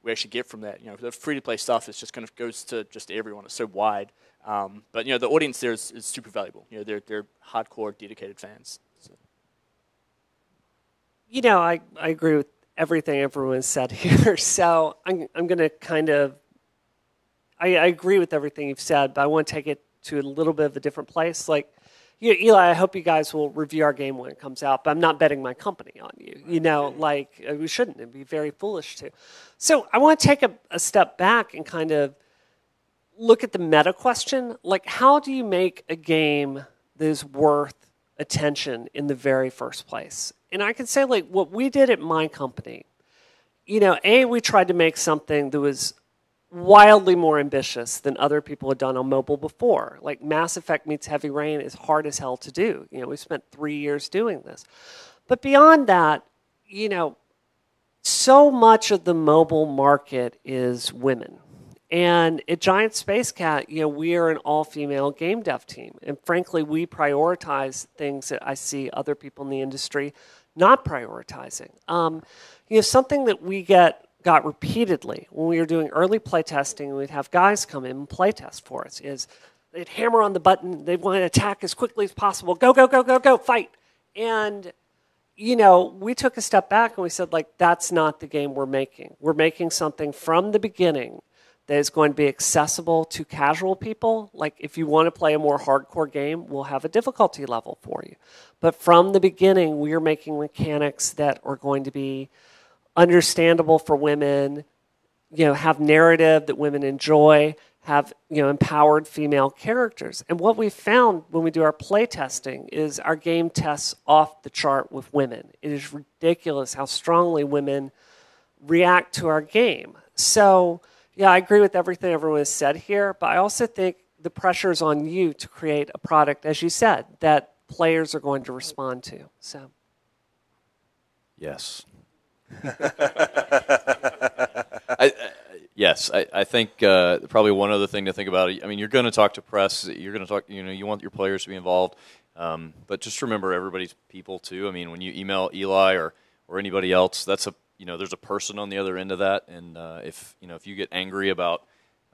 we actually get from that. The free-to-play stuff is just kind of goes to just everyone. It's so wide. But the audience there is super valuable. They're hardcore, dedicated fans. So. I agree with everything everyone said here. So I'm going to kind of. I agree with everything you've said, but I want to take it to a little bit of a different place. Like, Eli, I hope you guys will review our game when it comes out, but I'm not betting my company on you. We shouldn't. It'd be very foolish to. So I want to take a step back and kind of look at the meta question. Like, how do you make a game that is worth attention in the very first place? And I can say, like, what we did at my company, we tried to make something that was wildly more ambitious than other people had done on mobile before. Like Mass Effect meets Heavy Rain is hard as hell to do. We spent 3 years doing this. But beyond that, so much of the mobile market is women. And at GiantSpace Cat, we are an all-female game dev team. And frankly, we prioritize things that I see other people in the industry not prioritizing. Something that we got repeatedly when we were doing early playtesting, and we'd have guys come in and playtest for us, is they'd hammer on the button, they'd want to attack as quickly as possible, go, go, go, go, go, fight. And, we took a step back and we said, like, that's not the game we're making. We're making something from the beginning that is going to be accessible to casual people. Like, if you want to play a more hardcore game, we'll have a difficulty level for you. But from the beginning, we are making mechanics that are going to be understandable for women, have narrative that women enjoy, have empowered female characters. And what we found when we do our play testing is our game tests off the chart with women. It is ridiculous how strongly women react to our game. So, I agree with everything everyone has said here, but I also think the pressure is on you to create a product, as you said, that players are going to respond to. So, yes. I think probably one other thing to think about. I mean, you're going to talk to press. You're going to talk. You want your players to be involved, but just remember everybody's people too. I mean, when you email Eli or anybody else, that's there's a person on the other end of that. And if you get angry about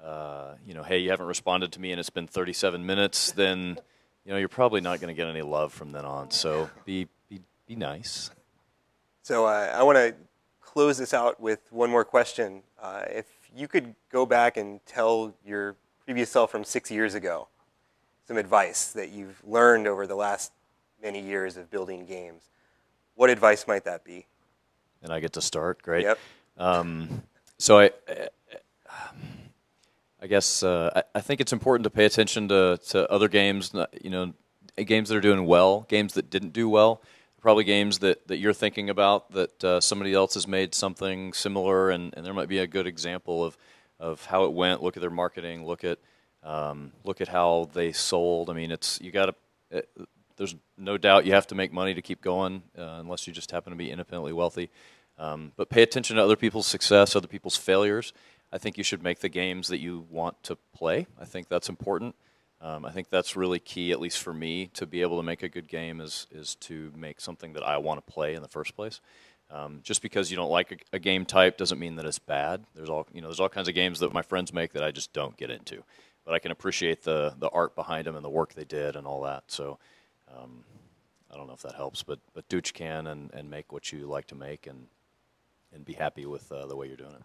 hey, you haven't responded to me and it's been 37 minutes, then you're probably not going to get any love from then on. So be nice. So I want to close this out with one more question. If you could go back and tell your previous self from 6 years ago some advice that you've learned over the last many years of building games, what advice might that be? And I get to start. Great. Yep. So I guess I think it's important to pay attention to other games, games that are doing well, games that didn't do well. Probably games that you're thinking about that somebody else has made something similar, and there might be a good example of how it went. Look at their marketing. Look at how they sold. I mean, there's no doubt you have to make money to keep going unless you just happen to be independently wealthy. But pay attention to other people's success, other people's failures. I think you should make the games that you want to play. I think that's important. I think that's really key, at least for me, to be able to make a good game is to make something that I want to play in the first place. Just because you don't like a game type doesn't mean that it's bad. There's all kinds of games that my friends make that I just don't get into, but I can appreciate the art behind them and the work they did and all that. So I don't know if that helps, but do what you can and make what you like to make and be happy with the way you're doing it.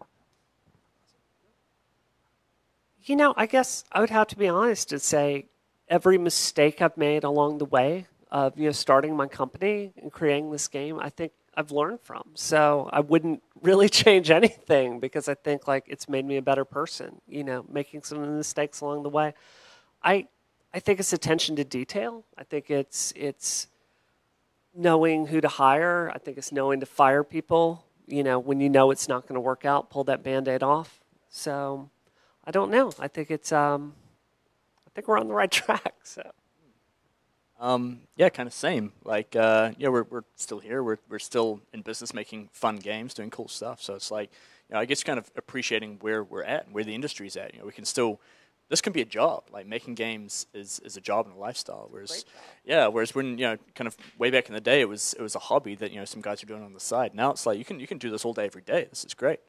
You know, I guess I would have to be honest and say every mistake I've made along the way of, you know, starting my company and creating this game, I think I've learned from. So I wouldn't really change anything because I think like it's made me a better person, you know, making some mistakes along the way. I think it's attention to detail. I think it's knowing who to hire. I think it's knowing to fire people. You know, when you know it's not going to work out, pull that Band-Aid off. So I don't know. I think it's I think we're on the right track. So. Yeah, kind of same. Like, yeah, we're still here. We're still in business, making fun games, doing cool stuff. So it's like, you know, I guess kind of appreciating where we're at and where the industry's at. You know, we can still. This can be a job. Like making games is a job and a lifestyle. Whereas, yeah, whereas when, you know, kind of way back in the day, it was a hobby that, you know, some guys were doing on the side. Now it's like you can do this all day every day. This is great.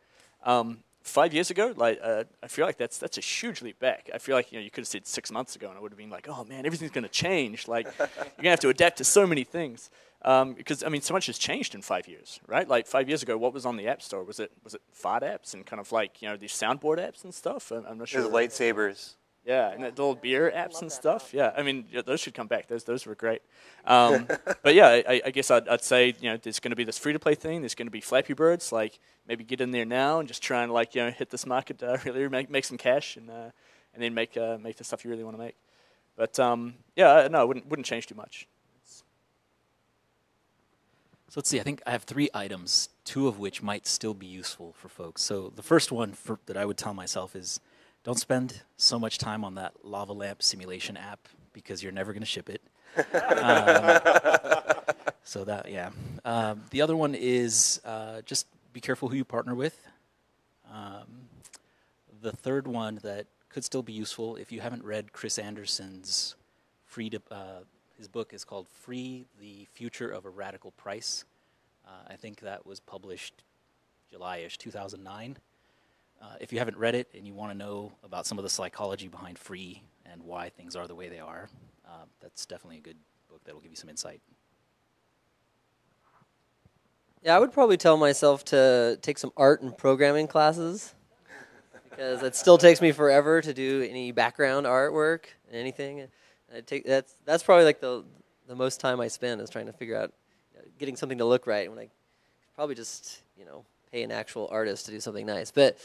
5 years ago, like I feel like that's a huge leap back. I feel like, you know, you could have said 6 months ago, and I would have been like, oh man, everything's going to change. Like you're going to have to adapt to so many things. Because I mean, so much has changed in 5 years, right? Like 5 years ago, what was on the App Store? Was it fart apps and kind of like, you know, these soundboard apps and stuff? I'm not sure. There's lightsabers. Yeah, and the little beer apps and stuff. Yeah, I mean, yeah, those should come back. Those were great. But yeah, I guess I'd say, you know, there's going to be this free-to-play thing. There's going to be Flappy Birds. Like maybe get in there now and just try and like, you know, hit this market, really make some cash and then make the stuff you really want to make. But yeah, no, I wouldn't change too much. So let's see, I think I have 3 items, 2 of which might still be useful for folks. So the first one that I would tell myself is don't spend so much time on that lava lamp simulation app because you're never going to ship it. So that, yeah. The other one is just be careful who you partner with. The third one that could still be useful, if you haven't read Chris Anderson's his book is called Free, the Future of a Radical Price. I think that was published July-ish, 2009. If you haven't read it and you want to know about some of the psychology behind free and why things are the way they are, that's definitely a good book that will give you some insight. Yeah, I would probably tell myself to take some art and programming classes because it still takes me forever to do any background artwork and anything. That's probably like the most time I spend is trying to figure out getting something to look right when I probably just, you know, pay an actual artist to do something nice. But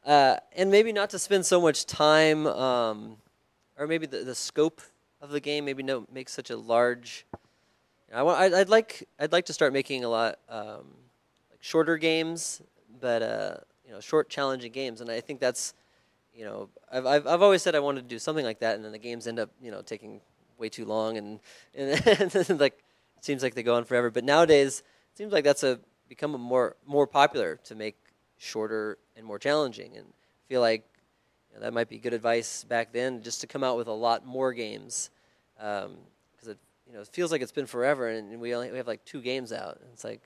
and maybe not to spend so much time, or maybe the scope of the game. Maybe make such a large. I'd like to start making a lot like shorter games, but you know, short challenging games. And I think that's, you know, I've always said I wanted to do something like that, and then the games end up, you know, taking way too long, and like it seems like they go on forever. But nowadays, it seems like that's become a more popular to make shorter and more challenging, and I feel like, you know, that might be good advice back then, just to come out with a lot more games, because it, you know, it feels like it's been forever, and we have like 2 games out. And it's like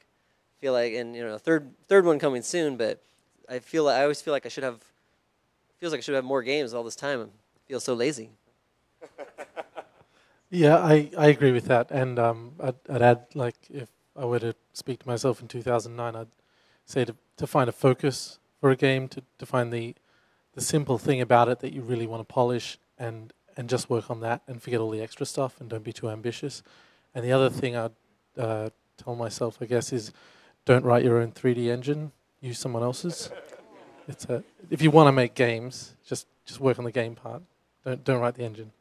feel like, and you know, third one coming soon, but I always feel like I should have. Feels like I should have more games all this time. I feel so lazy. Yeah, I agree with that. And I'd add, like, if I were to speak to myself in 2009, I'd say to find a focus for a game, to find the simple thing about it that you really want to polish, and just work on that and forget all the extra stuff and don't be too ambitious. And the other thing I'd tell myself, I guess, is don't write your own 3D engine. Use someone else's. If you want to make games, just work on the game part. Don't write the engine.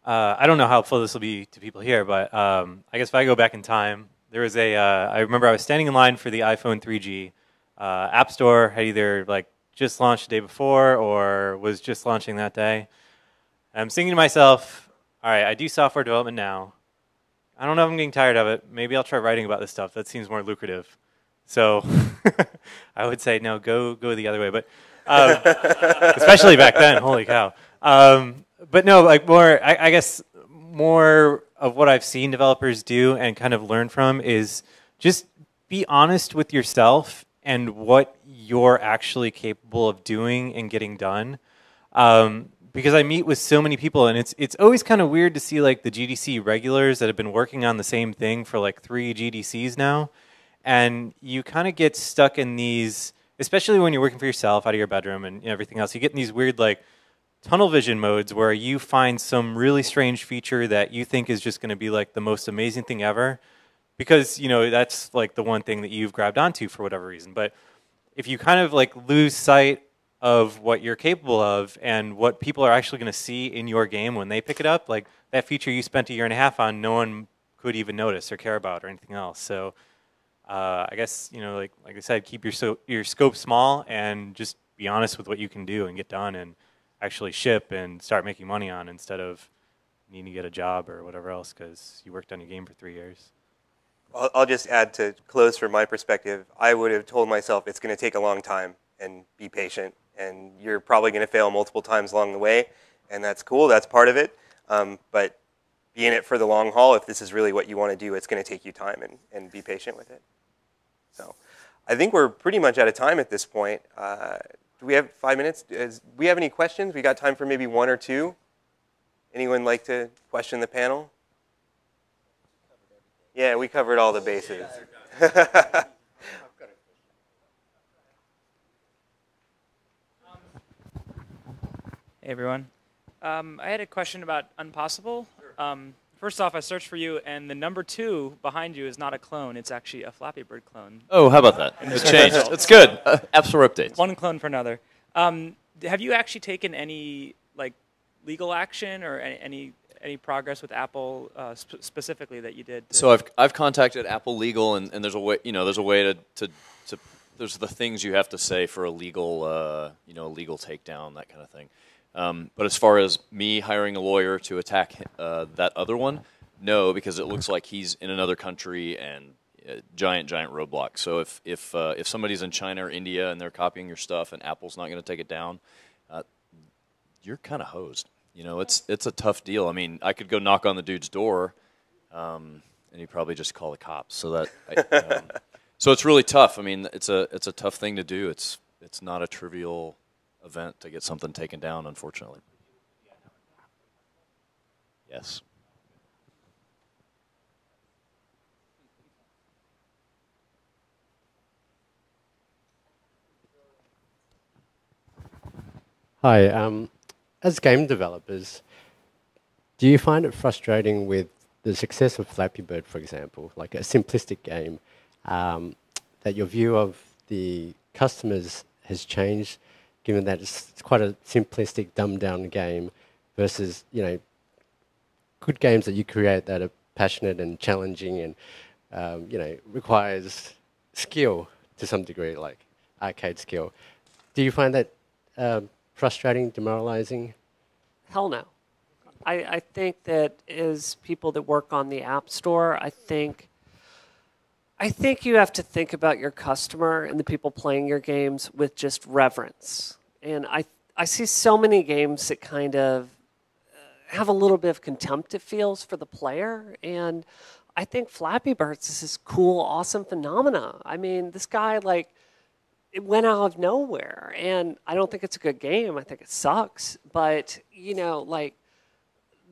I don't know how helpful this will be to people here, but I guess if I go back in time, there was I remember I was standing in line for the iPhone 3G. App Store had either like just launched the day before or was just launching that day. And I'm thinking to myself, all right, I do software development now. I don't know if I'm getting tired of it. Maybe I'll try writing about this stuff. That seems more lucrative. So I would say, no, go the other way. But especially back then, holy cow. But no, like more, I guess more of what I've seen developers do and kind of learn from is just be honest with yourself and what you're actually capable of doing and getting done. Because I meet with so many people, and it's always kind of weird to see like the GDC regulars that have been working on the same thing for like 3 GDCs now. And you kind of get stuck in these especially when you're working for yourself out of your bedroom and everything else, you get in these weird like tunnel vision modes where you find some really strange feature that you think is just going to be like the most amazing thing ever, because that's like the one thing that you've grabbed onto for whatever reason. But if you kind of like lose sight of what you're capable of and what people are actually going to see in your game when they pick it up, like that feature you spent a year and a half on, no one could even notice or care about or anything else. So I guess like I said, keep your scope small and just be honest with what you can do and get done and actually ship and start making money on, instead of needing to get a job or whatever else because you worked on your game for 3 years. I'll just add to close from my perspective. I would have told myself it's going to take a long time and be patient, and you're probably going to fail multiple times along the way, and that's cool. That's part of it. But be in it for the long haul. If this is really what you want to do, it's going to take you time, and be patient with it. So I think we're pretty much out of time at this point. Do we have 5 minutes? Do we have any questions? We got time for maybe one or two. Anyone like to question the panel? Yeah, we covered all the bases. Hey everyone. I had a question about Unpossible. First off, I searched for you, and the number 2 behind you is not a clone. It's actually a Flappy Bird clone. Oh, how about that? It changed. It's good. App Store updates. One clone for another. Have you actually taken any like legal action or any progress with Apple specifically that you did? So I've contacted Apple Legal, and there's a way there's a way to there's the things you have to say for a legal legal takedown, that kind of thing. But as far as me hiring a lawyer to attack that other one, no, because it looks like he's in another country and giant roadblock. So if somebody's in China or India and they're copying your stuff and Apple's not going to take it down, you're kind of hosed. It's a tough deal. I mean, I could go knock on the dude's door, and he'd probably just call the cops. So so it's really tough. I mean, it's a tough thing to do. It's not a trivial event to get something taken down, unfortunately. Yes. Hi. As game developers, do you find it frustrating with the success of Flappy Bird, for example, like a simplistic game, that your view of the customers has changed, given that it's quite a simplistic, dumbed-down game, versus good games that you create that are passionate and challenging and requires skill to some degree, like arcade skill. Do you find that frustrating, demoralizing? Hell no. I think that as people that work on the App Store, I think you have to think about your customer and the people playing your games with just reverence. And I see so many games that kind of have a little bit of contempt, it feels, for the player. And I think Flappy Birds is this cool, awesome phenomena. I mean, this guy, it went out of nowhere. And I don't think it's a good game. I think it sucks. But,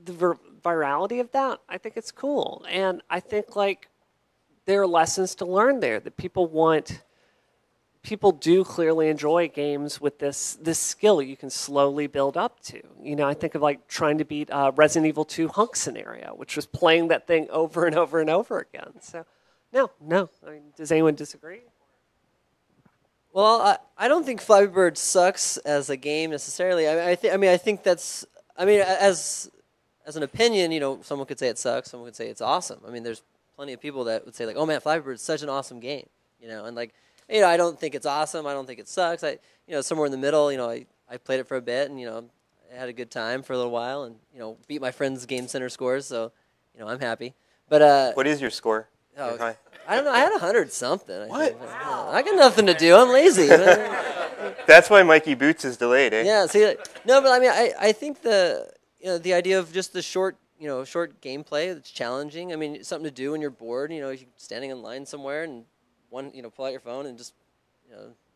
the virality of that, I think it's cool. And I think, there are lessons to learn there that people do clearly enjoy games with this skill you can slowly build up to. I think of trying to beat Resident Evil 2 hunk scenario, which was playing that thing over and over and over again. So, no. I mean, does anyone disagree? Well, I don't think Flappy Bird sucks as a game necessarily. I think that's. As an opinion, someone could say it sucks, someone could say it's awesome. I mean, there's plenty of people that would say oh man, Flappy Bird is such an awesome game, and I don't think it's awesome. I don't think it sucks. Somewhere in the middle, I played it for a bit and, I had a good time for a little while and, beat my friends' Game Center scores. So, I'm happy. But what is your score? Oh, I don't know. I had 100 something. What? I got nothing to do. I'm lazy. That's why Mikey Boots is delayed, eh? Yeah. See, no, but I think the idea of just the short gameplay that's challenging. I mean, something to do when you're bored. If you're standing in line somewhere and pull out your phone and just,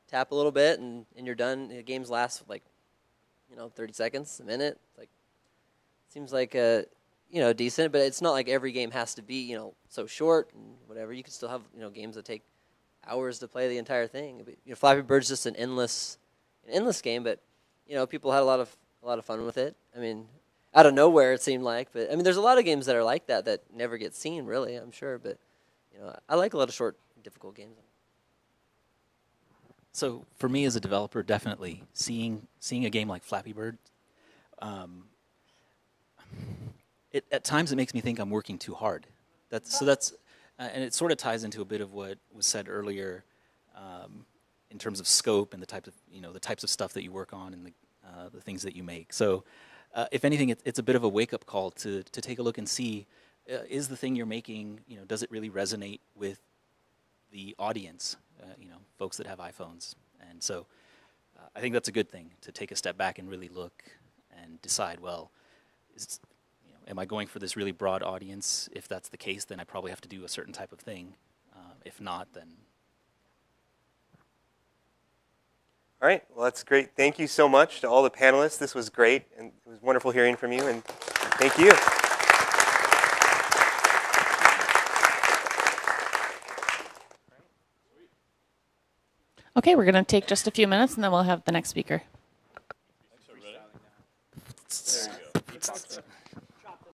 tap a little bit and you're done. The games last 30 seconds, a minute. Seems like decent, but it's not like every game has to be, so short and whatever. You can still have, games that take hours to play the entire thing. But, Flappy Bird's just an endless game, but people had a lot of fun with it. I mean, out of nowhere it seemed like, but I mean, there's a lot of games that are like that never get seen, really. I'm sure, but I like a lot of short, difficult games. So for me as a developer, definitely seeing a game like Flappy Bird, at times it makes me think I'm working too hard. And it sort of ties into a bit of what was said earlier in terms of scope and the types of stuff that you work on and the things that you make. So if anything, it's a bit of a wake-up call to take a look and see, is the thing you're making, does it really resonate with the audience, folks that have iPhones? And so I think that's a good thing, to take a step back and really look and decide, well, am I going for this really broad audience? If that's the case, then I probably have to do a certain type of thing. If not, then... All right, well, that's great. Thank you so much to all the panelists. This was great, and it was wonderful hearing from you, and thank you. Okay, we're going to take just a few minutes, and then we'll have the next speaker.